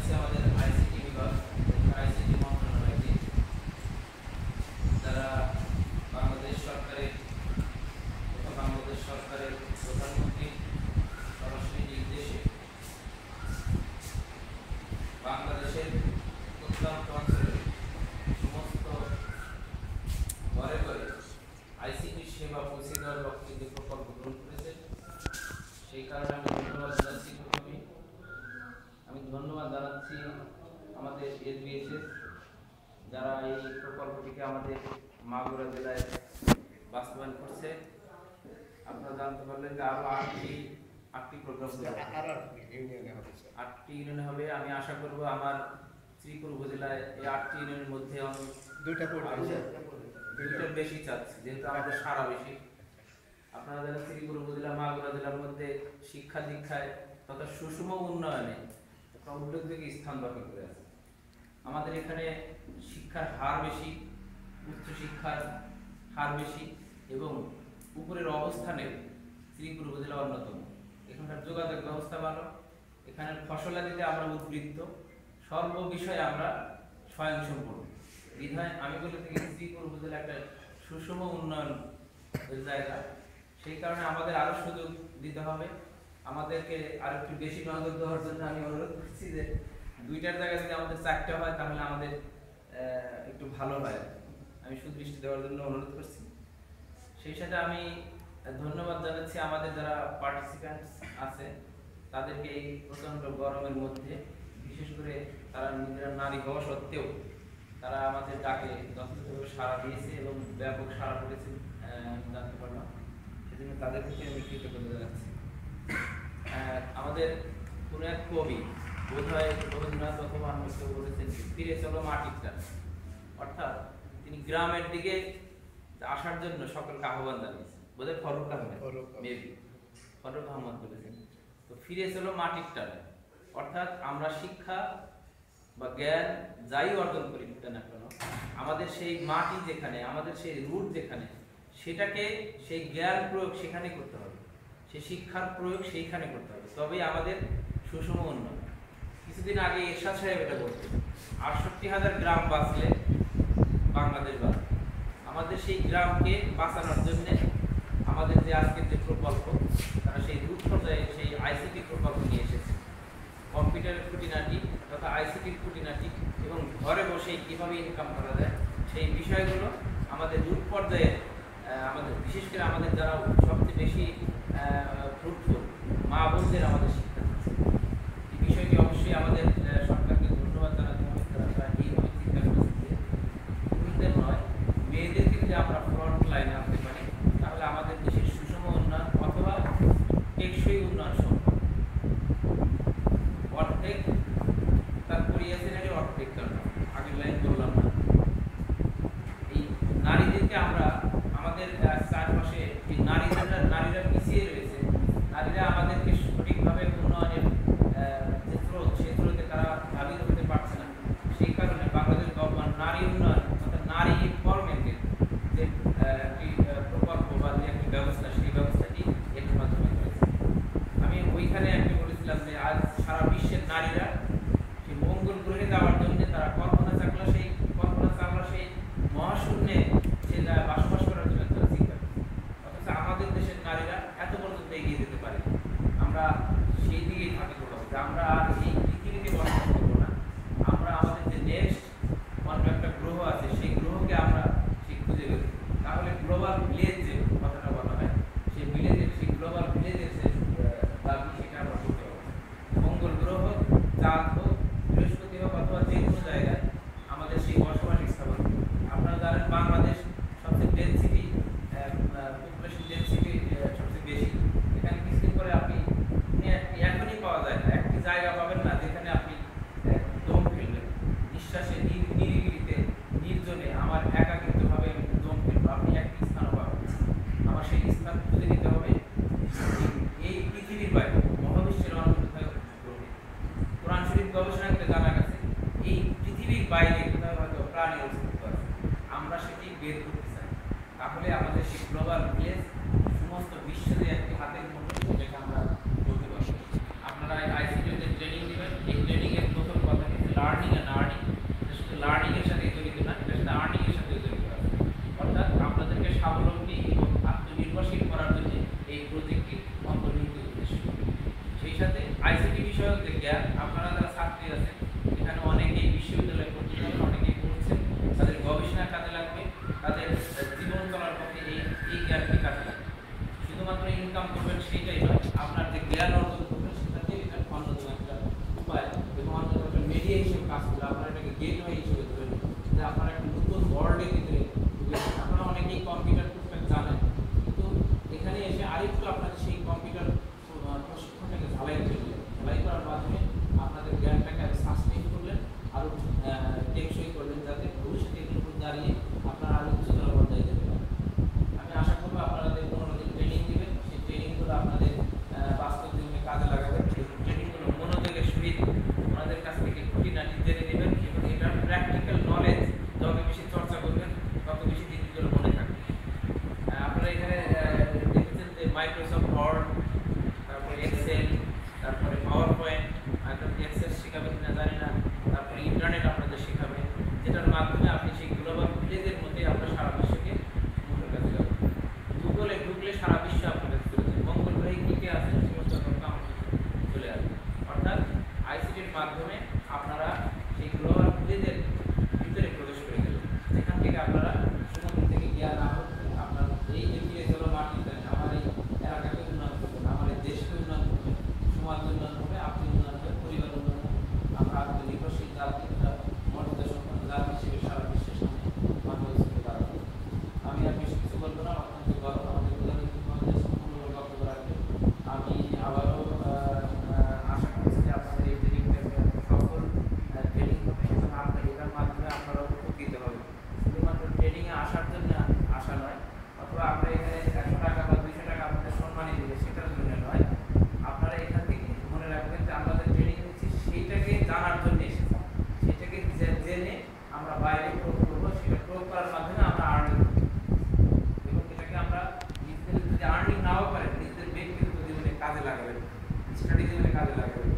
হচ্ছে আমাদের আইসিটি বিভাগ, আইসিটি মন্ত্রণালয়কে, যারা বাংলাদেশ সরকারের প্রধানমন্ত্রী সরাসরি নির্দেশে বাংলাদেশের প্রত্যন্ত অঞ্চলে সমস্ত ঘরে ঘরে আইসিটি সেবা পৌঁছে দেওয়ার লক্ষ্যে যে প্রকল্প গ্রহণ করেছে, সেই কারণে আমি ধন্যবাদ জানাচ্ছি। আমি ধন্যবাদ জানাচ্ছি আমাদের এসবিএসএস, যারা এই প্রকল্পটিকে আমাদের মাগুরা জেলায় বাস্তবায়ন করছে। আপনারা জানতে পারলেন যে আরো আটটি প্রোগ্রাম 8টি ইউনিয়ন হবে। আমি আশা করব আমার শ্রীপুর উপজেলায় এই 8টি ইউনিয়নের মধ্যে আমি দুইটার বেশি চাচ্ছি, যেহেতু আমাদের সারা বেশি। আপনারা জানেন শ্রীপুর উপজেলা মাগুরা জেলার মধ্যে শিক্ষা দীক্ষায় তথা সুষম উন্নয়নে একটা উল্লেখযোগ্য স্থান দখল করে আছে। আমাদের এখানে শিক্ষার হার বেশি, উচ্চশিক্ষার হার বেশি এবং উপরের অবস্থানে শ্রীপুর উপজেলা অন্যতম। এখানকার যোগাযোগ ব্যবস্থা ভালো, এখানের ফসলাদিতে আমরা উদ্বৃত্ত, সর্ব বিষয়ে আমরা স্বয়ংসম্পূর্ণ। বিধায় আমি বলে থাকি শ্রীপুর উপজেলা একটা সুষম উন্নয়ন জায়গা। সেই কারণে আমাদের আরো সুযোগ দিতে হবে, আমাদেরকে আরো একটু বেশি নজর দেওয়ার জন্য আমি অনুরোধ করছি যে দুইটার জায়গায় যদি আমাদের 4টা হয় তাহলে আমাদের একটু ভালো হয়। আমি সুদৃষ্টি দেওয়ার জন্য অনুরোধ করছি। সেই সাথে আমি ধন্যবাদ জানাচ্ছি আমাদের যারা পার্টিসিপেন্টস আছে তাদেরকে এই প্রচন্ড গরমের মধ্যে, বিশেষ করে তারা নিজেরা নারী হওয়া সত্ত্বেও তারা আমাদের ডাকে যথেষ্টভাবে সাড়া দিয়েছে এবং ব্যাপক সাড়া পড়েছে জানতে পারলাম। সেজন্য তাদের প্রতি আমি কৃতজ্ঞতা জানাচ্ছি। আমাদের কোন এক কবি, বোধহয় রবীন্দ্রনাথ অথবা অন্য কেউ বলেছেন, ফিরে চলো মাটির টানে। অর্থাৎ তিনি গ্রামের দিকে আসার জন্য সকলকে আহ্বান জানিয়েছেন। বোধহয় ফারুক আহমদ বলেছেন। তো ফিরে চলো মাটির টানে, অর্থাৎ আমরা শিক্ষা বা জ্ঞান যাই অর্জন করি না কেন, আমাদের সেই মাটি যেখানে, আমাদের সেই রুট যেখানে, সেটাকে সেই জ্ঞান প্রয়োগ সেখানে করতে হবে, সেই শিক্ষার প্রয়োগ সেইখানে করতে হবে, তবেই আমাদের সুষম উন্নয়ন। কিছুদিন আগে এরশাদ সাহেব এটা বলতেন, 68,000 গ্রাম বাঁচলে বাংলাদেশ বাঁচবে। আমাদের সেই গ্রামকে বাঁচানোর জন্য আমাদের যে আজকের যে প্রকল্প, তারা সেই রুট পর্যায়ে সেই আইসিটি প্রকল্প নিয়ে এসেছে। কম্পিউটারের খুঁটিনাটি তথা আইসিটির খুঁটিনাটি এবং ঘরে বসে কীভাবে ইনকাম করা যায়, সেই বিষয়গুলো আমাদের রুট পর্যায়ে আমাদের, বিশেষ করে আমাদের যারা সবচেয়ে বেশি ফ্রুটফুল মা বোনদের আমাদের শিক্ষা দিচ্ছে। এই বিষয়টি অবশ্যই আমাদের সরকারকে ধন্যবাদ জানাতে হবে। তারা এইভাবে চিন্তা করেছে যে পুরুষদের নয়, মেয়েদেরকে যদি আমরা ফ্রন্ট লাইনে আনতে পারি তাহলে আমাদের দেশের সুষম উন্নয়ন অথবা টেকসই উন্নয়ন সম্ভব। অর্ধেক তার পরিয়াছেন অর্ধেক কারণ আগের লাইন বললাম না। এই নারীদেরকে আমরা আমাদের চারপাশে এই নারীরা পিছিয়ে রয়েছে, নারীরা আমাদেরকে সঠিকভাবে উন্নয়নের যে স্রোত, সেই স্রোতে তারা ধাবিত হতে পারছে না। সেই কারণে বাংলাদেশ গভর্নমেন্ট নারী উন্নয়ন অর্থাৎ নারী এম্পাওয়ারমেন্টের যে একটি প্রকল্প বা যে একটি ব্যবস্থা, সেই ব্যবস্থাটি এর মাধ্যমে করেছে। আমি ওইখানে একটি বলেছিলাম যে আজ সারা বিশ্বের নারীরা সেই মঙ্গল গ্রহে যাওয়ার জন্য তারা কল্পনা চাকলা সেই মহাশূন্যে সে বসবাস করার জন্য তারা চিন্তা করছে। অথচ আমাদের দেশের নারীরা এত পর্যন্ত এগিয়ে যেতে পারে। আমরা সেই দিকেই থাকি করবো যে আমরা আর এই পৃথিবীতে বসবাস করবো না, আমরা আমাদের যে নেক্সট অন্য একটা গ্রহ আছে সেই গ্রহকে আমরা সেই খুঁজে বের করি। তাহলে গ্লোবাল ভিলেজ যে কথাটা বলা হয়, সেই ভিলেজের, সেই গ্লোবাল ভিলেজের যে দাবি, সেটা আমরা করতে পারবো। মঙ্গল গ্রহ হোক, চাঁদ হোক, বৃহস্পতি হোক অথবা যে কোনো জায়গায় আমাদের সেই বসবাস স্থাপন। আপনারা জানেন বাংলাদেশ সবচেয়ে ডেনসিটি, পপুলেশন ডেনসিটি সবচেয়ে বেশি। এখানে কিছুদিন পরে আপনি এখনই পাওয়া যায় না, একটি জায়গা পাবেন না যেখানে আপনি দম ফেলবেন নিঃশ্বাসে, নিরিবিলিতে, নির্জনে, আমার একাকিত্বভাবে দম ফেলবো, আপনি একটি স্থানও পাবেন। আমার সেই স্থান খুঁজে নিতে হবে এই পৃথিবীর বাইরে, মহাবিশ্বের অন্য কোথাও গ্রহে। কোরআন শরীফ গবেষণা করে জানা গেছে এই পৃথিবীর বাইরে কোথাও হয়তো প্রাণীর অস্তিত্ব আছে। আমরা সেটি বের করতে চাই, তাহলে আমাদের সেই গ্লোবাল ভিলেজ সমস্ত বিশ্বের একটি হাতের মুঠোয় যেটা আমরা করতে পারবো। আপনারা আইসিটি ট্রেনিং নেবেন, এই ট্রেনিংয়ের প্রথম কথা সাথে আইসিটি বিষয়ক যে জ্ঞান, আপনারা যারা ছাত্রী আছেন এখানে অনেকেই বিশ্ববিদ্যালয়ে ভর্তি হবেন, অনেকেই পড়ছেন, তাদের গবেষণা কাজে লাগবে, তাদের জীবন চলার পথে এই জ্ঞানটি কাজে লাগবে। শুধুমাত্র ইনকাম করবেন সেইটাই নয়, আপনার যে জ্ঞান অর্জন করবেন সেটাতে এটা অন্যতম একটা উপায় এবং অন্যতম একটা মিডিয়া হিসেবে কাজ করে। আপনারা এটাকে গেটওয়ে হিসেবে ধরে নিন যে আপনারা একটা নতুন ওয়ার্ল্ডের ভিতরে ঢুকেছেন। আপনারা অনেকেই কম্পিউটার টুকটাক জানেন, কিন্তু এখানে এসে আরেকটু আপনাদের সেই কম্পিউটার প্রশিক্ষণটাকে ঝালাই করার মাধ্যমে আপনাদের জ্ঞানটাকে সাস্টেইন করলেন, আরও টেকসই করলেন, যাতে ভবিষ্যতে এগুলোর উপর দাঁড়িয়ে আপনারা আরও উচ্চতর পর্যায়ে যেতে পারেন। আমি আশা করবো আপনাদের 15 দিন ট্রেনিং দিবেন, সেই ট্রেনিংগুলো আপনাদের বাস্তব জীবনে কাজে লাগাবেন। ট্রেনিংগুলো মনোযোগের সহিত ওনাদের কাছ থেকে খুঁটিনাটি জেনে নেবেন এবং এটার প্র্যাকটিক্যাল নলেজ যত বেশি চর্চা করবেন তত বেশি জিনিসগুলো মনে থাকবে। আপনারা এখানে দেখেছেন যে মাইক্রোসফট ওয়ার্ড, তারপরে এক্সেল, তারপরে পাওয়ার পয়েন্ট, আপনাদের এক্সেস শেখাবেন কিনা জানি না, তারপরে ইন্টারনেট আপনাদের শেখাবে, যেটার মাধ্যমে আপনি সেই গ্লোবাল ভিলেজের মধ্যে আপনার সারা বিশ্বকে মুখের কাছে যাবেন। গুগলে ঢুকলে সারা বিশ্ব আপনার কাছে চলে যাবে, মঙ্গল গ্রহে কী কী আছে সমস্ত তথ্য আমার কাছে চলে আসবে। অর্থাৎ আইসিটির মাধ্যমে আপনারা সেই গ্লোবাল ভিলেজের ভিতরে প্রবেশ করে গেলেন, যেখান থেকে আপনারা সমুদ্র থেকে জ্ঞান আহরণ করে আপনার এই যে ফিরে চলো মাটিতে আমার এই এলাকাকে উন্নয়ন করবেন, আমার এই দেশকে উন্নয়ন করবেন, সমাজ উন্নয়ন হবে, আপনি উন্নয়ন হবে, পরিবার উন্নয়ন হবে, আমরা আত্মনির্ভরশীল জাতি, মর্যাদা সম্পন্ন জাতি হিসেবে সারা বিশ্বের সামনে মানুষ হিসেবে দাঁড়াবো। আমি আর বেশি কিছু বলবো না, অত্যন্ত গরম আমাদের প্রধানমন্ত্রী সম্পূর্ণ বক্তব্য রাখবেন। আমি আবারও আশা করছি যে আপনাদের এই ট্রেনিংটা সফল ট্রেনিং হবে এবং আপনার এটার মাধ্যমে আপনারা উপকৃত হবেন। শুধুমাত্র ট্রেনিংয়ে আসার জন্য আসা নয়, অথবা আমরা এখানে 100 টাকা বা 200 টাকা আপনাদের সম্মানী দেবে সেটার জন্য নয়, আপনারা এখান থেকে মনে রাখবেন যে আমরা যে ট্রেনিং দিচ্ছি সেইটাকে জানার জন্য এসেছি, সেটাকে জেনে আমরা বাইরে প্রয়োগ করবো, সেটা প্রয়োগ করার মাধ্যমে আমরা আর্নিং করবো এবং এটাকে আমরা নিজেদের যদি আর্নিং নাও পারেন নিজেদের ব্যক্তিগত জীবনে কাজে লাগাবেন, স্টাডি জীবনে কাজে লাগাবেন।